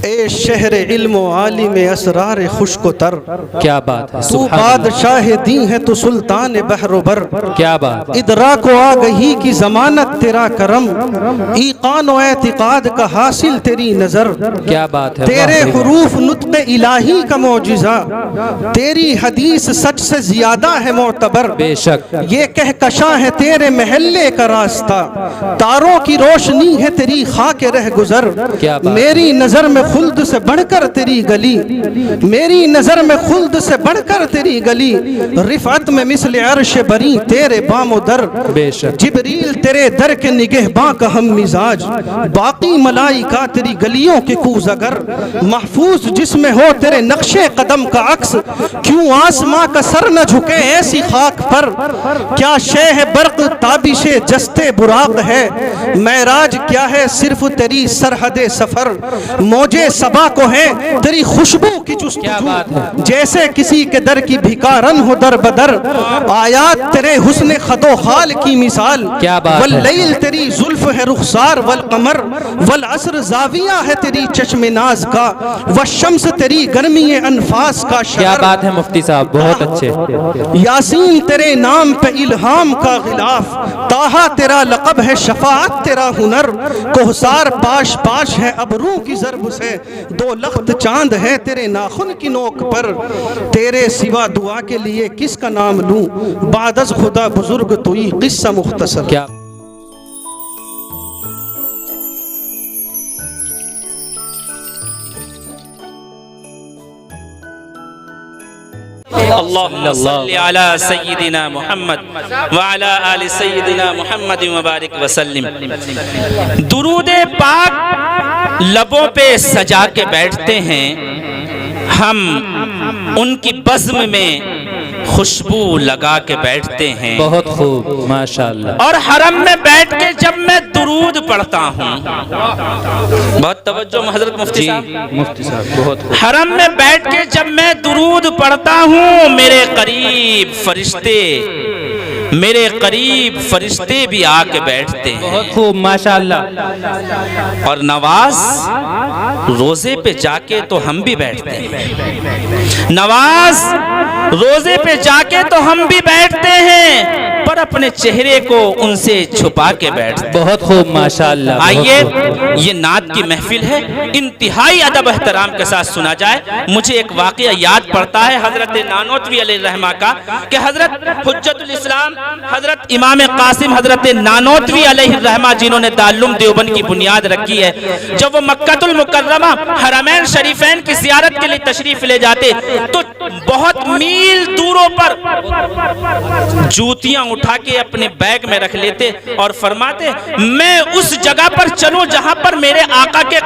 اے شہر علم و عالم اسرار خشک و تر، کیا بات ہے، تو بادشاہ دی ہے تو سلطان بحر و بر، کیا بات، ادراک و آگہی کی ضمانت تیرا کرم، ایقان و اعتقاد کا حاصل تیری نظر، کیا بات ہے، تیرے حروف نطق الہی کا معجزہ، تیری حدیث سچ سے زیادہ ہے معتبر، بے شک، یہ کہکشاں ہے تیرے محلے کا راستہ، تاروں کی روشنی ہے تیری خاک رہ گزر، کیا بات، میری نظر میں خلد سے بڑھ کر تیری گلی، میری نظر میں خلد سے بڑھ کر تیری گلی، رفعت میں مثل عرش بری تیرے بام و در، بے شک، جبریل تیرے در کے نگہباں کا ہم مزاج، باقی ملائکہ تیری گلیوں کے کوزگر، محفوظ جس میں ہو تیرے نقش قدم کا عکس، کیوں آسماں کا سر نہ جھکے ایسی خاک پر، کیا شے ہے برق تابش جستے براق ہے، معراج کیا ہے صرف تیری سرحد سفر، موجے صبا کو ہے تیری خوشبو کی جستجو، جیسے کسی کے در کی بھکارن ہو در بدر، آیات تیرے حسن خد و خال کی مثال، واللیل تیری زلف ہے رخسار والقمر، والعصر زاویہ ہے تیری چشم ناز کا، والشمس تیری گرمی انفاس کا شہر، کیا بات ہے مفتی صاحب، بہت اچھے، یاسین تیرے نام پہ الہام کا غلاف، طٰہٰ تیرا لقب ہے شفاعت تیرا ہنر، کوہسار پاش پاش ہے ابروں کی ضرب سے، دو لخت چاند ہے تیرے ناخن کی نوک پر، تیرے سوا دعا کے لیے کس کا نام لوں، بعد از خدا بزرگ توئی قصہ مختصر، کیا اللہم صلی علی سیدنا محمد وعلی آل سیدنا محمد مبارک وسلم۔ درود پاک لبوں پہ سجا کے بیٹھتے ہیں ہم، ان کی بزم میں خوشبو لگا کے بیٹھتے ہیں، بہت خوب، ماشاءاللہ، اور حرم میں بیٹھ کے جب میں درود پڑھتا ہوں، بہت توجہ حضرت مفتی صاحب، مفتی صاحب بہت خوب، حرم میں بیٹھ کے جب میں درود پڑھتا ہوں، میرے قریب فرشتے بھی آ کے بیٹھتے ہیں، بہت خوب، ماشاءاللہ، اور نواز روزے پہ جا کے تو ہم بھی بیٹھتے ہیں، نواز روزے پہ جا کے تو ہم بھی بیٹھتے ہیں، پر اپنے چہرے کو ان سے چھپا کے بیٹھتے ہیں، بہت خوب، ماشاءاللہ، آئیے یہ نعت کی محفل ہے، انتہائی ادب احترام کے ساتھ سنا جائے۔ مجھے ایک واقعہ یاد پڑتا ہے حضرت نانوتوی علیہ الرحمہ کا، کہ حضرت حجت الاسلام حضرت امام قاسم حضرت نانوتوی علیہ الرحمہ جنہوں نے دارالعلوم دیوبند کی بنیاد رکھی ہے، جب وہ مکہ المکرمہ حرمین شریفین کی زیارت کے لیے تشریف لے جاتے تو بہت میل دوروں پر جوتیاں اٹھا کے اپنے بیگ میں رکھ لیتے اور فرماتے میں اس جگہ پر چلوں جہاں پر میرے آقا کے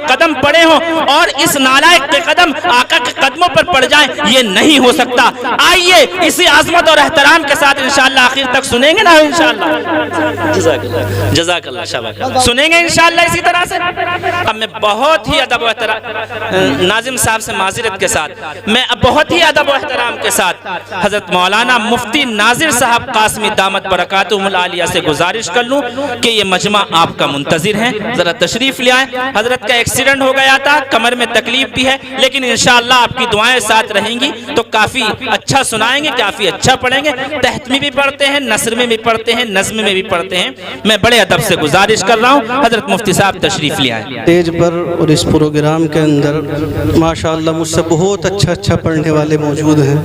قدم پڑے ہوں اور اس نالائق کے قدم آقا کے قدموں پر پڑ جائیں، یہ نہیں ہو سکتا۔ آئیے اسی عظمت اور احترام کے ساتھ انشاءاللہ آخر تک سنیں گے نا انشاءاللہ، جزاک اللہ شاباش، سنیں گے انشاءاللہ اسی طرح سے۔ اب میں بہت ہی ادب و احترام ناظم صاحب سے معذرت کے ساتھ، میں بہت ہی ادب و احترام کے ساتھ حضرت مولانا مفتی ناظر صاحب قاسمی دامت برکاتہم العالیہ سے گزارش کر لوں کہ یہ مجمع آپ کا منتظر ہے، ذرا تشریف لے آئیں۔ حضرت کا ایکسیڈنٹ ہو گیا تھا، کمر میں تکلیف بھی ہے، لیکن انشاءاللہ آپ کی دعائیں ساتھ رہیں گی تو کافی اچھا سنائیں گے، کافی اچھا پڑھیں گے، تحت میں بھی پڑھتے ہیں، نثر میں بھی پڑھتے ہیں، نظم میں بھی پڑھتے ہیں۔ میں بڑے ادب سے گزارش کر رہا ہوں حضرت مفتی صاحب تشریف لے آئیں۔ اسٹیج پر اور اس پروگرام کے اندر ماشاءاللہ مجھ سے بہت اچھا پڑھنے والے موجود ہیں،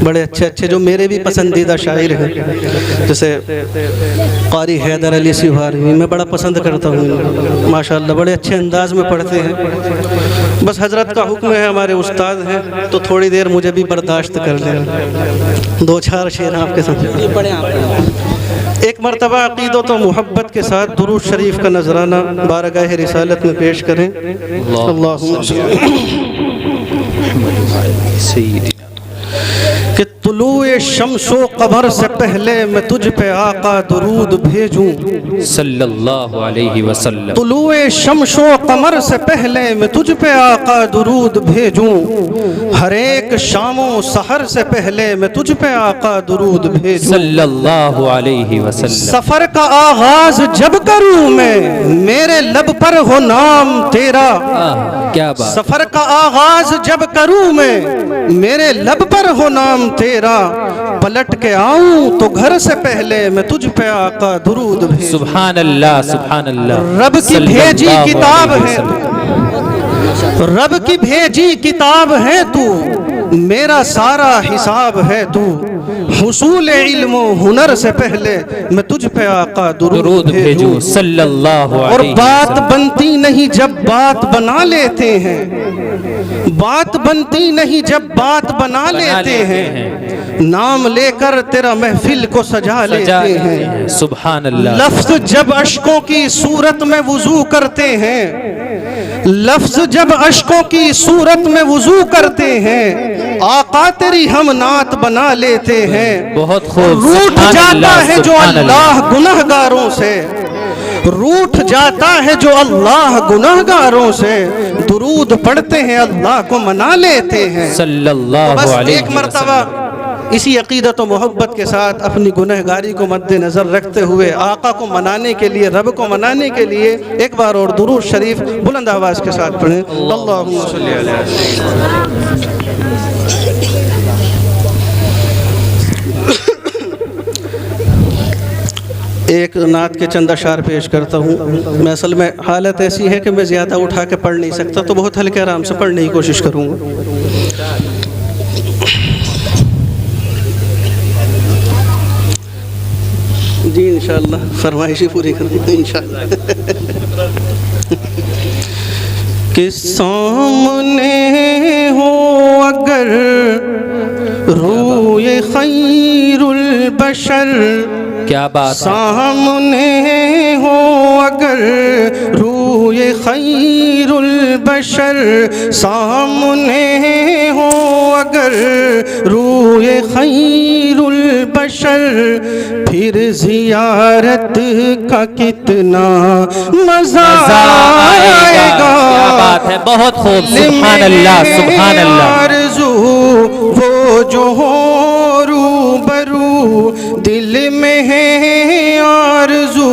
بڑے اچھے جو میرے بھی پسندیدہ شاعر ہیں، جیسے قاری حیدر علی سیواری، میں بڑا پسند کرتا ہوں، ماشاءاللہ بڑے اچھے انداز میں پڑھتے ہیں۔ بس حضرت کا حکم ہے، ہمارے استاد ہیں تو تھوڑی دیر مجھے بھی برداشت کر لیں، دو چار شعر آپ کے سامنے ایک مرتبہ عقیدت و محبت کے ساتھ درود شریف کا نذرانہ بارگاہ رسالت میں پیش کریں۔ اللہم کہ طلوع شمس و قمر سے پہلے میں تجھ پہ آقا درود بھیجوں، صلی اللہ علیہ وسلم، طلوع شمس و قمر سے پہلے میں تجھ پہ آقا درود بھیجوں، ہر ایک شام و سحر سے پہلے میں تجھ پہ آقا درود بھیجوں، صلی اللہ علیہ وسلم، سفر کا آغاز جب کروں میں میرے لب پر ہو نام تیرا، کیا بات، سفر کا آغاز جب کروں میں میرے لب پر ہو نام تیرا، پلٹ کے آؤں تو گھر سے پہلے میں تجھ پہ آقا درود بھیجوں، سبحان اللہ سبحان اللہ، رب کی صلی بھیجی اللہ کتاب علیہ ہے وسلم، رب کی بھیجی کتاب ہے تو، میرا سارا حساب ہے تو، حصول علم و ہنر سے پہلے میں تجھ پہ آقا درود بھیجوں، صلی اللہ اور علیہ بات وسلم، بنتی نہیں جب بات بنا لیتے ہیں، بات بنتی نہیں جب بات بنا لیتے ہیں، نام لے کر تیرا محفل کو سجا لیتے ہیں، سبحان اللہ، لفظ جب اشکوں کی صورت میں وضو کرتے ہیں، لفظ جب اشکوں کی صورت میں وضو کرتے ہیں، آقا تیری ہم نعت بنا لیتے ہیں، بہت خوب، روٹھ سبحان جاتا اللہ، ہے جو سبحان اللہ گنہگاروں سے، روٹھ جاتا ہے جو اللہ گنہگاروں سے، درود پڑھتے ہیں اللہ کو منا لیتے ہیں، صلی اللہ بس علیہ ایک مرتبہ اسی عقیدت و محبت کے ساتھ اپنی گنہگاری کو مد نظر رکھتے ہوئے آقا کو منانے کے لیے، رب کو منانے کے لیے ایک بار اور درود شریف بلند آواز کے ساتھ پڑھیں، اللہم صلی علیہ وسلم۔ ایک نعت کے چند اشعار پیش کرتا ہوں، میں اصل میں حالت ایسی ہے کہ میں زیادہ اٹھا کے پڑھ نہیں سکتا، تو بہت ہلکے آرام سے پڑھنے کی کوشش کروں گا۔ جی انشاءاللہ فرمائشی پوری کر دیں انشاءاللہ۔ کہ سامنے ہو اگر روئے خیر البشر، کیا بات، سامنے ہو اگر روئے خیر البشر، سامنے ہو اگر روئے خیر البشر، پھر زیارت کا کتنا مزہ آئے گا، کیا بات ہے، بہت خوب، سبحان اللہ سبحان اللہ، آرزو وہ جو ہو روبرو، دل میں ہے آرزو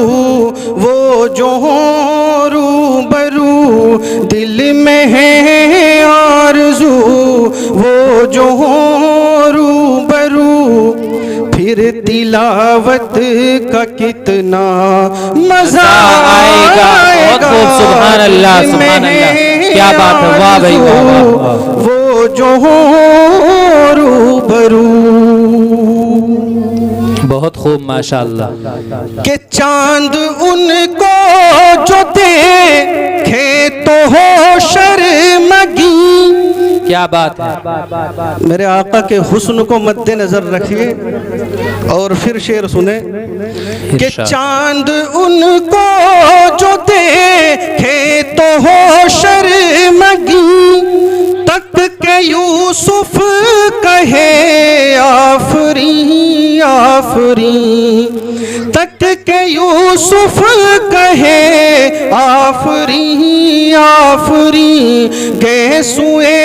وہ جو ہو روبرو، دل میں ہے آرزو وہ جو ہو روبرو، پھر تلاوت کا کتنا مزہ آئے گا، بہت خوب، سبحان اللہ سبحان اللہ، کیا بات ہے، واہ بھائی واہ، وہ جو ہو روبرو، بہت خوب، ماشاءاللہ، کہ چاند ان کو جو دیکھے تو ہو شرمگی، کیا بات ہے، میرے آقا کے حسن کو مد نظر رکھیے اور پھر شعر سنیں کہ چاند ان کو جو دیکھے تو ہو شرمگی، تک کہ یوسف کہے آفرین آفرین، تک کہ یوسف کہے آفرین آفرین، گئے سوئے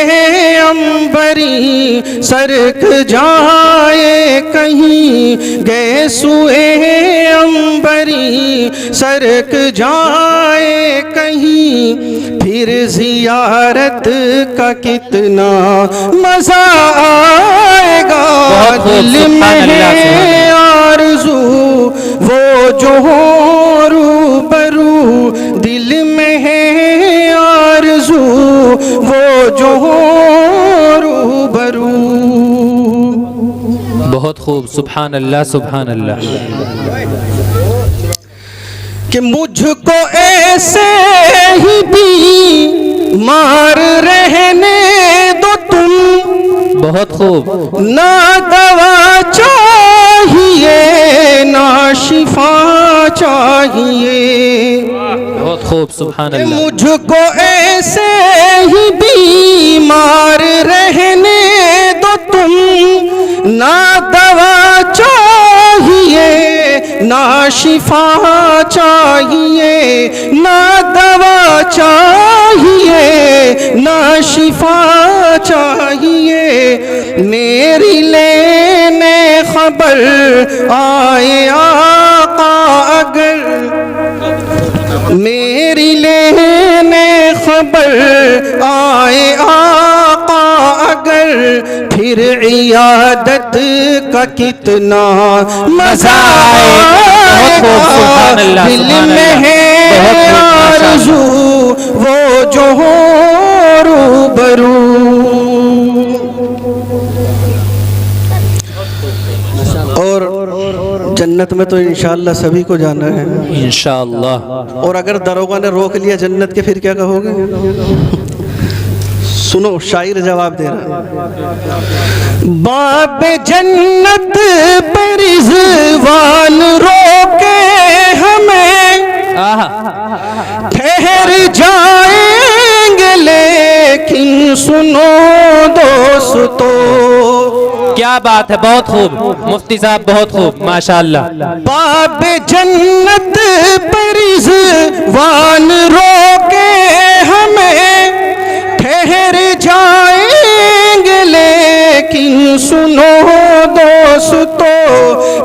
امبری سرک جائے کہیں، گئے سوئے امبری سرک جائے کہیں، پھر زیارت کا کتنا مزہ آئے گا، دل میں ہے آرزو وہ جو ہو روبرو، دل میں ہے آرزو وہ جو ہو روبرو، بہت خوب، سبحان اللہ سبحان اللہ، کہ مجھ کو ایسے ہی بیمار رہنے دو تم، بہت خوب، نہ دوا چاہیے نہ شفا چاہیے، بہت خوب، سبحان کہ اللہ، مجھ کو ایسے ہی بیمار رہنے دو تم، نہ دوا چاہیے نہ شفا چاہیے، نہ دوا چاہیے نہ شفا چاہیے، میری لینے خبر آئے آقا اگر، میری لینے خبر آئے آقا اگر، پھر عیادت کا کتنا مزہ آئے گا، دل میں ہے آرزو وہ جو ہو روبرو۔ اور جنت میں تو انشاءاللہ سبھی کو جانا ہے انشاءاللہ۔ اور اگر دروغہ نے روک لیا جنت کے، پھر کیا کہو گے؟ سنو شاعر جواب دے رہا ہے، باب جنت پر رضوان روکے ہمیں، ٹھہر جائیں گے لیکن سنو دوستو۔ کیا بات ہے، بہت خوب مفتی صاحب، بہت خوب، ماشاءاللہ۔ باب جنت پر رضوان روکے ہمیں، ٹھہر جائیں گے لیکن سنو دوستو،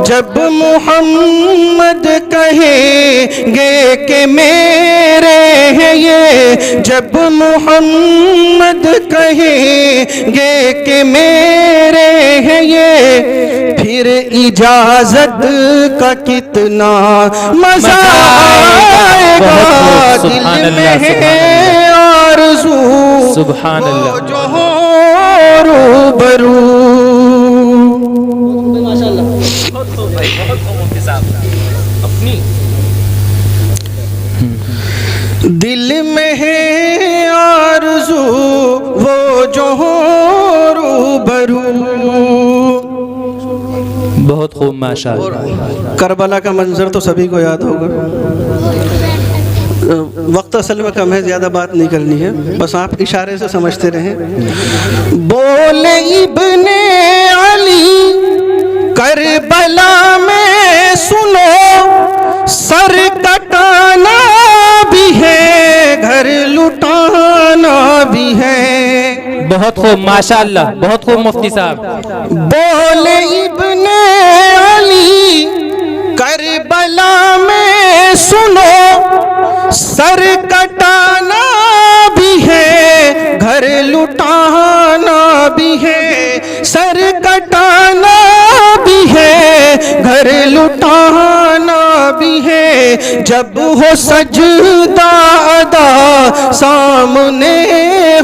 جب محمد کہیں گے کہ میرے ہیں یہ، جب محمد کہیں گے کہ میرے ہیں یہ، پھر اجازت کا کتنا مزہ آئے گا، دل میں ہے آرزو سبحان اللہ، وہ جو ہو روبرو۔ دل میں ہے آرزو وہ جو ہو روبرو۔ بہت خوب، ماشاءاللہ۔ کربلا کا منظر تو سبھی کو یاد ہوگا۔ وقت اصل میں کم ہے، زیادہ بات نہیں کرنی ہے، بس آپ اشارے سے سمجھتے رہیں۔ بولے ابن علی کربلا میں سنو، سر کٹانا بھی ہے گھر لٹانا بھی ہے۔ بہت خوب، ماشاءاللہ، بہت خوب مفتی صاحب۔ بولے ابن علی کربلا میں سنو، سر کٹانا بھی ہے گھر لٹانا بھی ہے، سر کٹانا بھی ہے گھر لٹانا بھی ہے، جب ہو سجدہ ادا سامنے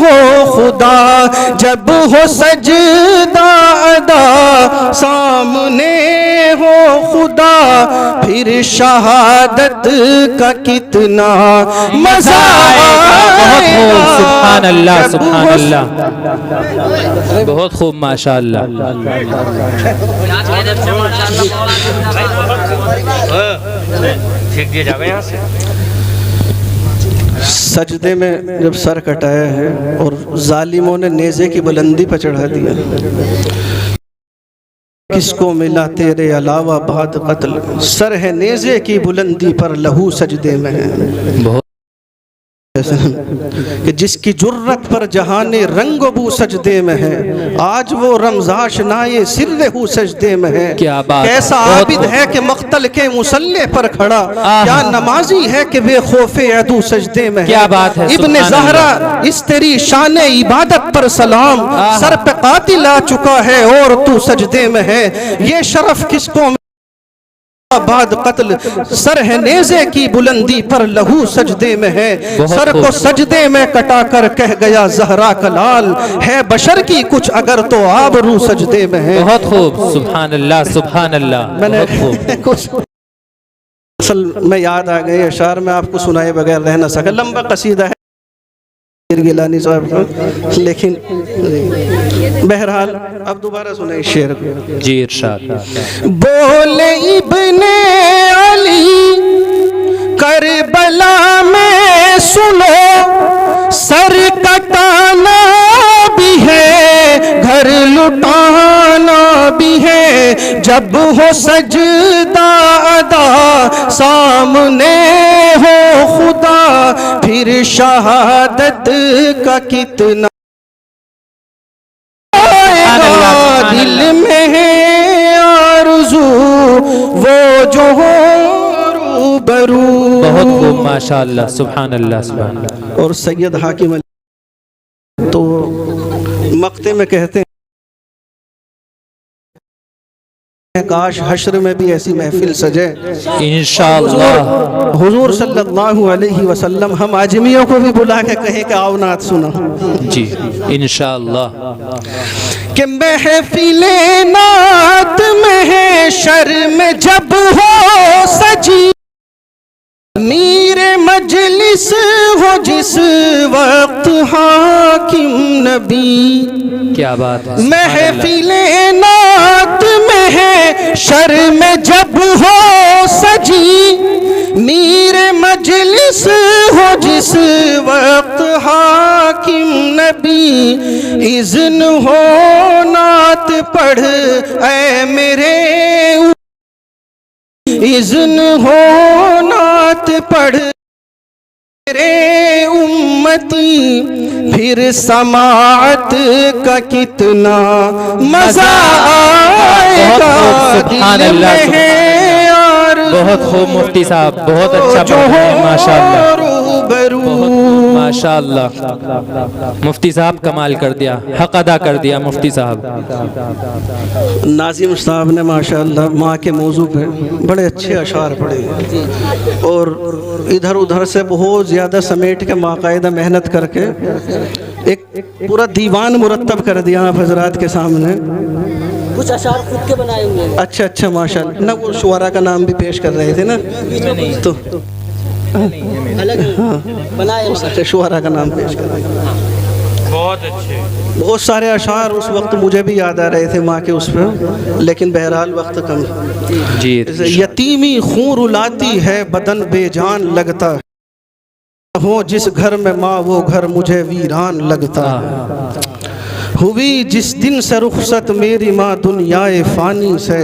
ہو خدا، جب ہو سجدہ ادا سامنے ہو خدا، پھر شہادت کا کتنا مزہ آئے گا۔ بہت خوب، سبحان اللہ، سبحان اللہ، بہت خوب، ماشاءاللہ۔ سجدے میں جب سر کٹایا ہے اور ظالموں نے نیزے کی بلندی پر چڑھا دیا، کس کو ملا تیرے علاوہ بعد قتل، سر ہے نیزے کی بلندی پر لہو سجدے میں ہے، کہ جس کی جرت پر جہان رنگ و بو سجدے میں ہے، آج وہ رمضاش نائے سر ہو سجدے میں ہے۔ کیا بات، کیسا عابد ہے کہ مقتل کے مسلح پر کھڑا، کیا نمازی ہے کہ بے خوف عدو سجدے میں ہے۔ کیا بات ہے، ابن زہرا اس تیری شان عبادت پر سلام، سر پہ قاتل آ چکا ہے اور تو سجدے میں ہے، یہ شرف کس کو بعد قتل، سر ہے نیزے کی بلندی پر لہو سجدے میں ہے، سر کو سجدے میں کٹا کر کہہ گیا زہرا کا لال، ہے بشر کی کچھ اگر تو آبرو سجدے میں ہے۔ بہت خوب، سبحان اللہ، سبحان اللہ، میں نے بہت خوب۔ کچھ اصل میں یاد آ گئے اشعار میں آپ کو سنائے بغیر رہ نہ سکا، لمبا قصیدہ ہے گیلانی صاحب کا، لیکن بہرحال اب دوبارہ سنیں شعر کو۔ جی ارشاد۔ بولے ابن علی کربلا میں سنو، سر کٹانا بھی ہے گھر لٹانا بھی ہے، جب ہو سجدہ ادا سامنے ہو خدا پھر شہادت کا کتنا دل میں ہے آرزو وہ جو ہو روبرو. بہت خوب ماشاءاللہ سبحان اللہ سبحان اللہ. اور سید حاکم علی تو مقطع میں کہتے ہیں کاش حشر میں بھی ایسی محفل سجے. انشاءاللہ حضور صلی اللہ علیہ وسلم ہم عجمیوں کو بھی بلا کے کہیں کہ آؤ نعت سنا. جی انشاءاللہ. کہ محفل نعت محشر میں جب ہو سجی میر مجلس ہو جس وقت حاکم نبی. کیا بات ہے. محفل نعت محشر میں جب ہو سجی میر مجلس ہو جس وقت حاکم نبی اذن ہو نعت پڑھ اے میرے اذن ہو نعت پڑھ میرے امتی پھر سماعت کا کتنا مزہ آئے گا. سبحان اللہ بہت خوب مفتی صاحب بہت اچھا پڑھ رہے ہیں ماشاءاللہ. ماشاءاللہ مفتی صاحب کمال کر دیا حق ادا کر دیا مفتی صاحب. ناظم صاحب نے ماشاءاللہ ماں کے موضوع پہ بڑے اچھے اشعار پڑھے اور ادھر ادھر سے بہت زیادہ سمیٹ کے باقاعدہ محنت کر کے ایک پورا دیوان مرتب کر دیا آپ حضرات کے سامنے. کچھ اشعار خود کے بنائے ہوئے ہیں. اچھا ماشاءاللہ. نہ وہ شعراء کا نام بھی پیش کر رہے تھے نا تو بنائے اچھا شعراء کا نام پیش کر رہے ہیں. بہت اچھے. بہت سارے اشعار اس وقت مجھے بھی یاد آ رہے تھے ماں کے اس پہ لیکن بہرحال وقت کم. جی یتیمی خون رلاتی ہے بدن بے جان لگتا ہو جس گھر میں ماں وہ گھر مجھے ویران لگتا ہے. ہوئی جس دن سے رخصت میری ماں دنیائے فانی سے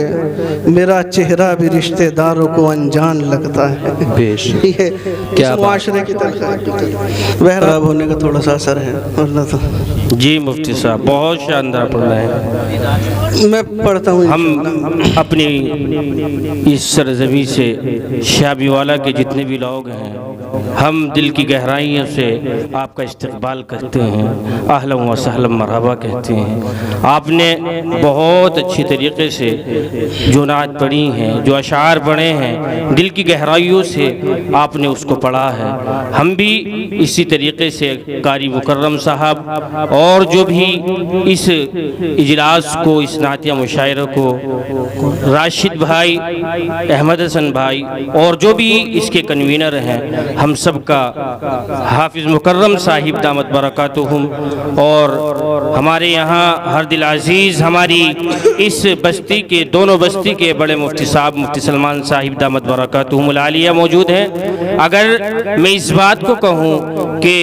میرا چہرہ بھی رشتہ داروں کو انجان لگتا ہے. یہ کیا اس معاشرے کی طرف بہرحال ہونے کا تھوڑا سا اثر ہے. جی مفتی صاحب بہت شاندار پڑھ رہے ہیں. میں پڑھتا ہوں. ہم اپنی اس سرزمین سے شابی والا کے جتنے بھی لوگ ہیں ہم دل کی گہرائیوں سے آپ کا استقبال کرتے ہیں. اہلا و سہلا مرحبا کہتے ہیں. آپ نے بہت اچھی طریقے سے جو نعت پڑھی ہیں جو اشعار پڑھے ہیں دل کی گہرائیوں سے آپ نے اس کو پڑھا ہے. ہم بھی اسی طریقے سے قاری مکرم صاحب اور جو بھی اس اجلاس کو اس نعتیہ مشاعرہ کو راشد بھائی احمد حسن بھائی اور جو بھی اس کے کنوینر ہیں ہم سب کا حافظ مکرم صاحب دامت برکاتہم اور ہمارے یہاں ہر دل عزیز ہماری اس بستی کے دونوں بستی کے بڑے مفتی صاحب مفتی سلمان صاحب دامت برکاتہم العالیہ موجود ہیں. اگر میں اس بات کو کہوں کہ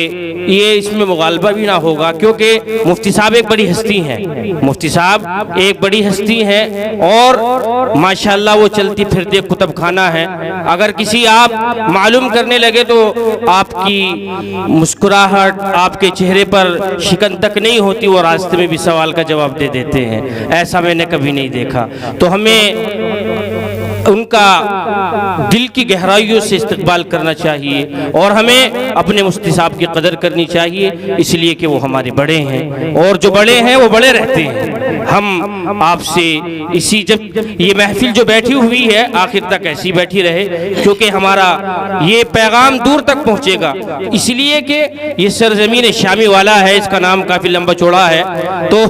یہ اس میں مغالبہ بھی نہ ہوگا کیونکہ مفتی صاحب ایک بڑی ہستی ہیں. مفتی صاحب ایک بڑی ہستی ہیں اور ماشاءاللہ وہ چلتی پھرتی کتب خانہ ہے. اگر کسی آپ معلوم کرنے لگے تو آپ کی مسکراہٹ آپ کے چہرے پر شکن تک نہیں ہوتی وہ راستے میں بھی سوال کا جواب دے دیتے ہیں. ایسا میں نے کبھی نہیں دیکھا. تو ہمیں ان کا دل کی گہرائیوں سے استقبال کرنا چاہیے اور ہمیں اپنے مفتی صاحب کی قدر کرنی چاہیے اس لیے کہ وہ ہمارے بڑے ہیں اور جو بڑے ہیں وہ بڑے رہتے ہیں. ہم آپ سے اسی جب یہ محفل جو بیٹھی ہوئی ہے آخر تک ایسی بیٹھی رہے کیونکہ ہمارا یہ پیغام دور تک پہنچے گا. اس لیے کہ یہ سرزمین شامی والا ہے اس کا نام کافی لمبا چوڑا ہے تو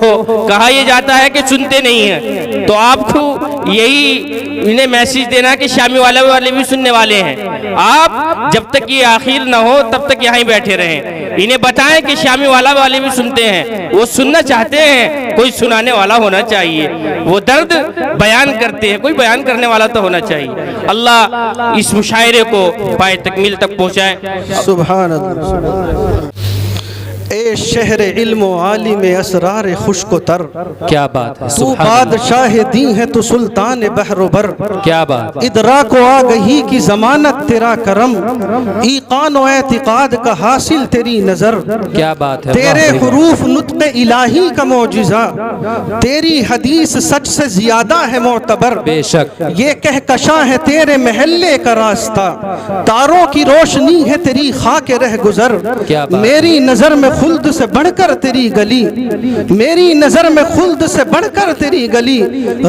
کہا یہ جاتا ہے کہ سنتے نہیں ہیں. تو آپ کو یہی انہیں میسیج دینا کہ شامی والے بھی سننے والے ہیں. آپ جب تک یہ آخر نہ ہو تب تک یہاں ہی بیٹھے رہیں. انہیں بتائیں کہ شامی والے بھی سنتے ہیں. وہ سننا چاہتے ہیں کوئی سنانے والا ہونا چاہیے. وہ درد بیان کرتے ہیں کوئی بیان کرنے والا تو ہونا چاہیے. اللہ اس مشاعرے کو پائے تکمیل تک پہنچائے. سبحان اللہ. اے شہر علم و عالم اسرار خشک و تر، کیا بات ہے، تو سبحان اللہ، بادشاہ دی ہے تو سلطان بحر و بر، کیا بات ہے، ادراک و آگہی کی ضمانت تیرا کرم، ایقان و اعتقاد کا حاصل تیری نظر، کیا بات ہے، تیرے واہ، حروف نطق الہی کا معجزہ، تیری حدیث سچ سے زیادہ ہے معتبر، بے شک، یہ کہکشاں ہے تیرے محلے کا راستہ، تاروں کی روشنی ہے تیری خاک رہ گزر، کیا بات، میری نظر میں خلد سے بڑھ کر تیری گلی، میری نظر میں خلد سے بڑھ کر تیری گلی،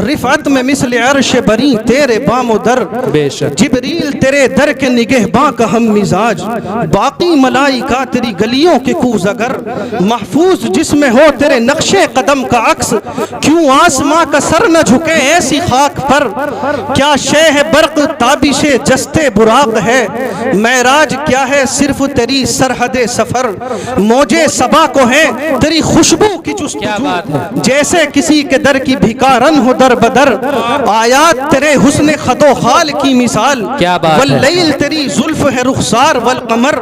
رفعت میں مثل عرش بری تیرے بام و در، بے شک، جبریل تیرے در کے نگہباں کا ہم مزاج، باقی ملائکہ تیری گلیوں کے کوز اگر، محفوظ جس میں ہو تیرے نقش قدم کا عکس، کیوں آسماں کا سر نہ جھکے ایسی خاک پر، کیا شے ہے برق تابش جستے براق ہے، معراج کیا ہے صرف تیری سرحد سفر، موجے صبا کو ہے تیری خوشبو کی کیا جستجو، بات ہے، جیسے کسی کے در کی بھکارن ہو در بدر، آیات تیرے حسن خط و خال کی مثال، کیا بات ہے، واللیل تیری زلف ہے رخسار والقمر،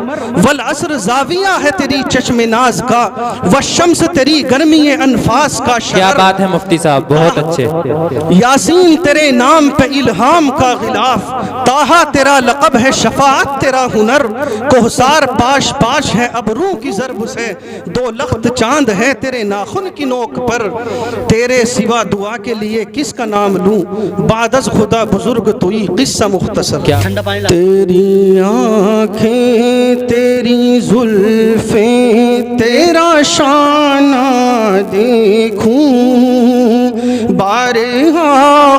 والعصر زاویہ ہے تیری چشم ناز کا، والشمس تیری گرمی انفاس کا کیا شہر، بات ہے مفتی صاحب، بہت اچھے، یاسین تیرے نام پہ الہام کا غلاف، طٰہٰ تیرا لقب ہے شفاعت تیرا ہنر، کوہسار پاش پاش ہے ابرو کی ضرب سے، دو لخت چاند ہے تیرے ناخن کی نوک پر، تیرے سوا دعا کے لیے کس کا نام لوں، بعد از خدا بزرگ توئی قصہ مختصر، کیا ٹھنڈا پانی لا تیری آنکھیں تیری زلفیں تیرا شانہ دیکھوں، بارہا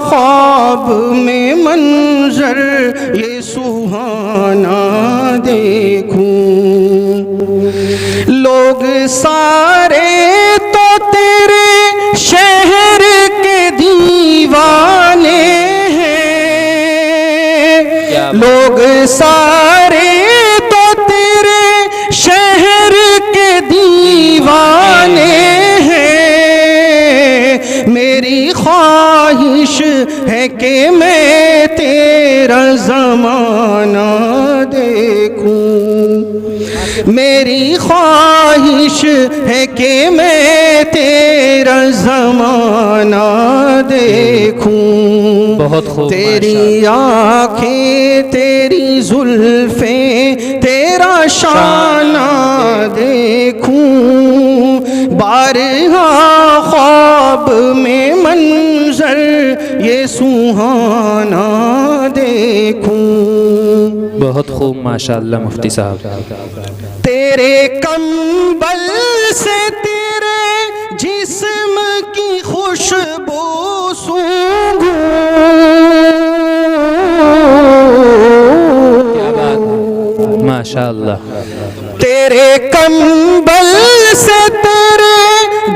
خواب میں منظر یہ سہانا دیکھوں، لوگ سارے تو تیرے شہر کے دیوانے ہیں، لوگ سارے تو تیرے شہر کے دیوانے ہیں، میری خواہش ہے کہ میں تیرا زمانہ دیکھوں، میری خواہش ہے کہ میں تیرا زمانہ دیکھوں، بہت خوب، تیری آنکھیں تیری زلفیں تیرا شانہ دیکھوں، بارہا خواب میں منظر یہ سہانا دیکھوں، بہت خوب، ماشاءاللہ مفتی صاحب، تیرے کمبل سے تیرے جسم کی خوشبو سونگھوں، کیا بات ہے، ماشاءاللہ، تیرے کمبل سے تیرے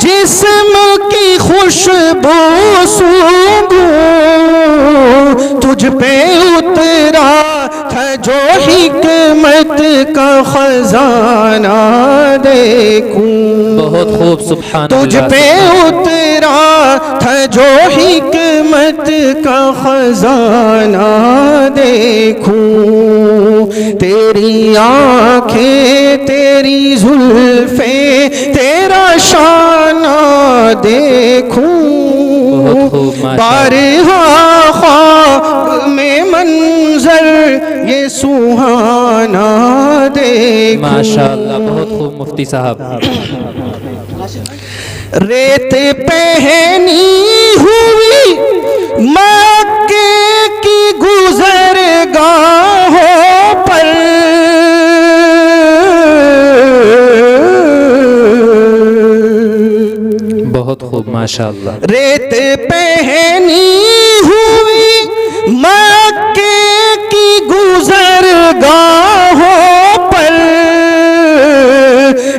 جسم کی خوشبو سونگھوں، تجھ پہ اترا تھا جو حکمت کا خزانہ دیکھوں، بہت خوب، سبحان تجھ اللہ، پہ اترا تھا جو حکمت کا خزانہ دیکھوں، تیری آنکھیں تیری زلفیں تیرا شانہ دیکھوں، بہت خوب، ماشاءاللہ، بارہا خواب میں منظر یہ سہانا دیکھوں، ماشاءاللہ، بہت خوب مفتی صاحب، ریت پہنی ہوئی مکے کی گزرگاہوں پر، بہت خوب، ماشاءاللہ، ریت پہنی ہوئی مکے کی گزرگاہوں پر،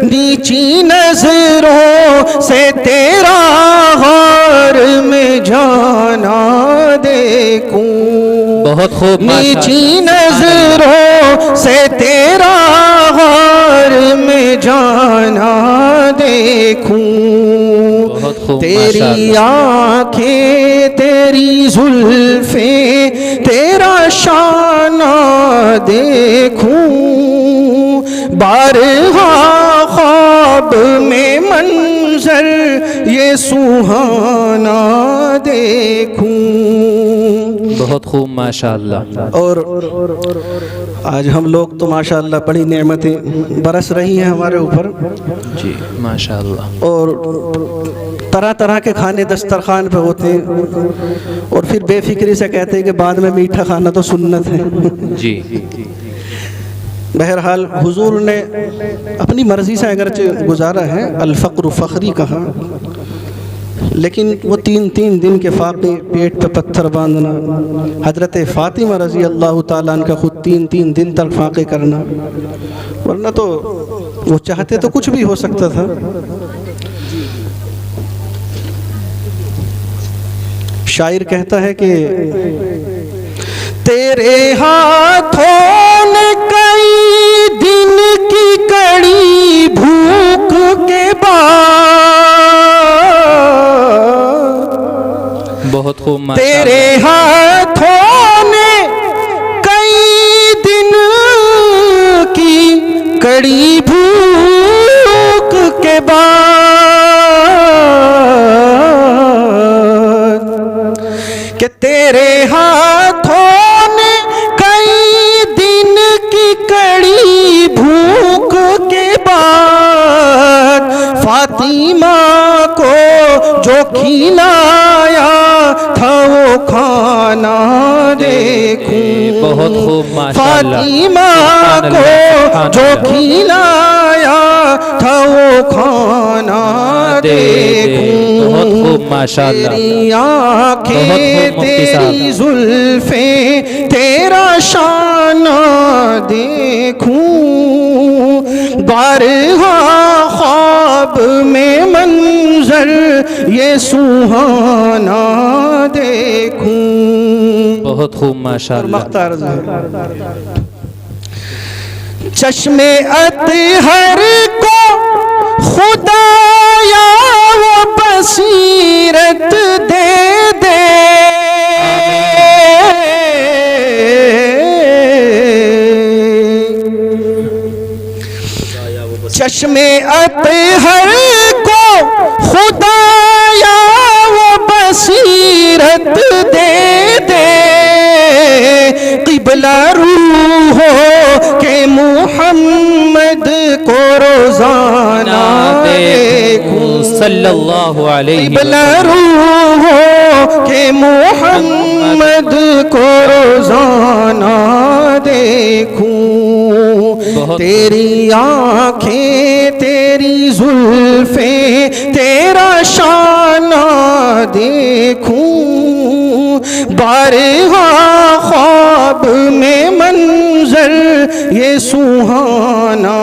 نیچی نظروں سے تیرا غار میں جانا دیکھوں، بہت خوب، نیچی نظروں سے تیرا غار میں جانا دیکھوں، بہت خوب، تیری آنکھیں تیری زلفیں تیرا شانہ دیکھوں، بارہا خواب یہ سوہانا دیکھوں. بہت خوب ماشاءاللہ. اور آج ہم لوگ تو ماشاءاللہ بڑی نعمتیں برس رہی ہیں ہمارے اوپر, جی ماشاءاللہ. اور طرح طرح کے کھانے دسترخوان پہ ہوتے ہیں, اور پھر بے فکری سے کہتے ہیں کہ بعد میں میٹھا کھانا تو سنت ہے. جی بہرحال حضور نے اپنی مرضی سے اگرچہ گزارا ہے, الفقر فخری کہا, لیکن وہ 3 دن کے فاقے, پیٹ پہ پتھر باندھنا, حضرت فاطمہ رضی اللہ تعالیٰ عنہ کا خود 3 دن تک فاقے کرنا, ورنہ تو وہ چاہتے تو کچھ بھی ہو سکتا تھا. شاعر کہتا ہے کہ تیرے ہاتھوں نے کئی دن کی کڑی بھوک کے بہت خوب ماشاءاللہ. تیرے ہاتھوں نے کئی دن کی کڑی بھوک کے بعد کہ تیرے ہاتھوں نے کئی دن کی کڑی بھوک کے بعد فاطمہ کو جو کھلایا تھا وہ کھانا دیکھوں. بہت خوب ماشاءاللہ. فاطمہ کو جو کھلایا تھا وہ کھانا دیکھوں. بہت خوب ماشاءاللہ. تیری آنکھیں تیری زلفیں تیرا شانہ دیکھوں. بارہا خواب میں منظر یہ سوہانا دیکھوں. بہت خوب ماشاءاللہ. مختار چشم اطہر کو خدایا وہ بصیرت دے دے. چشم اطہر کو خدایا وہ بصیرت دے دے. قبلہ روحوں کہ محمد کو روزانہ دیکھوں. صلی اللہ علیہ قبلہ روحوں کہ محمد کو روزانہ دیکھوں. تیری آنکھیں تیری زلفیں تیرا شانہ دیکھوں. بارہا خواب میں منظر یہ سوہانا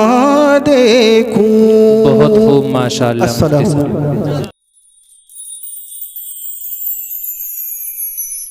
دیکھوں. بہت خوب ماشاءاللہ. السلام علیکم.